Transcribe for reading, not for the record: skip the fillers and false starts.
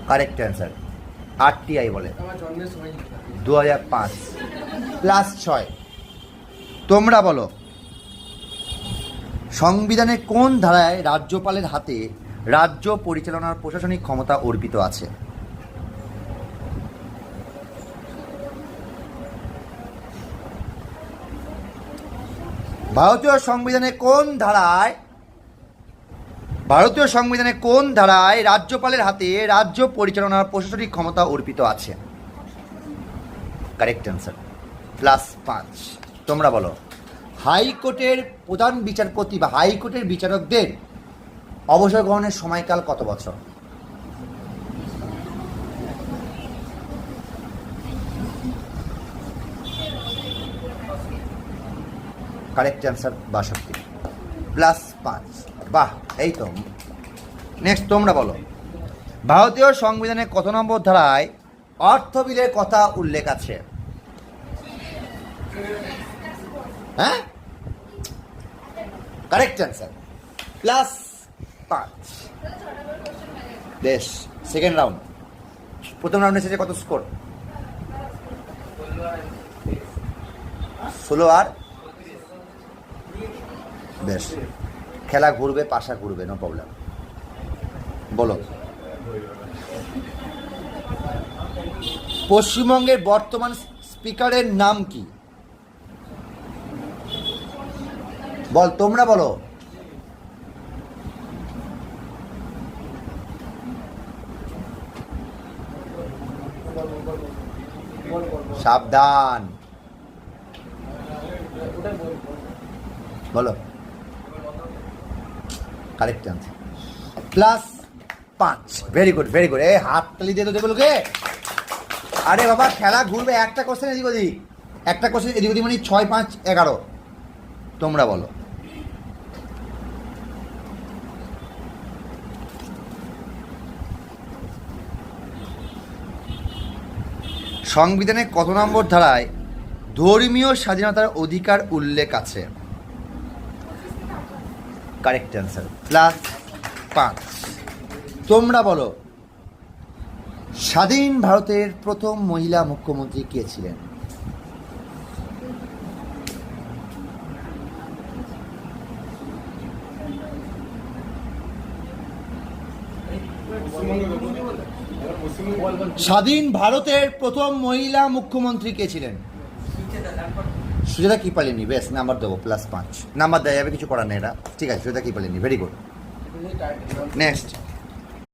Correct answer. RTI বলে 2005 +6। তোমরা বলো সংবিধানের কোন ধারায় রাজ্যপালের হাতে রাজ্য পরিচালনার প্রশাসনিক ক্ষমতা অর্পিত আছে? ভারতীয় সংবিধানে কোন ধারায় রাজ্যপালের হাতে রাজ্য পরিচালনার প্রশাসনিক ক্ষমতা অর্পিত আছে? Correct answer +5। তোমরা বলো হাইকোর্টের প্রধান বিচারপতি বা হাইকোর্টের বিচারকদের অবসর গ্রহণের সময়কাল কত বছর? Correct answer 62 +5। বাহ, এই তো। নেক্সট তোমরা বলো ভারতীয় সংবিধানে কত নম্বর ধারায় অর্থ বিলের কথা উল্লেখ আছে? হ্যাঁ, কারেক্ট অ্যান্সার +5। বেশ, সেকেন্ড রাউন্ড। প্রথম রাউন্ডে শেষে কত স্কোর? 16 আর বেশ, খেলা ঘুরবে, পাশা ঘুরবে, নো প্রবলেম। বলো পশ্চিমবঙ্গের বর্তমান স্পিকারের নাম কি? বল, তোমরা বলো। সাবধান, বলো। Correct answer +5। Very good, very good. এই হাততালি দিয়ে তো যেগুলোকে, আরে বাবা খেলা ঘুরবে। একটা কোশ্চেন এদিক ওদিক, একটা কোশ্চেন এদিক ওদিক, মানে 6, 5, 11। তোমরা বলো সংবিধানে কত নম্বর ধারায় ধর্মীয় স্বাধীনতার অধিকার উল্লেখ আছে? Correct answer +5। তোমরা বলো স্বাধীন ভারতের প্রথম মহিলা মুখ্যমন্ত্রী কে ছিলেন? স্বাধীন ভারতের প্রথম মহিলা মুখ্যমন্ত্রী কে ছিলেন? সুজাতা কৃপালিনী। বেশ, নাম্বার দেবো +5। নাম্বার দেয় যাবে, কিছু করার নেই এটা। ঠিক আছে, Sujata Kripalani, very good. Next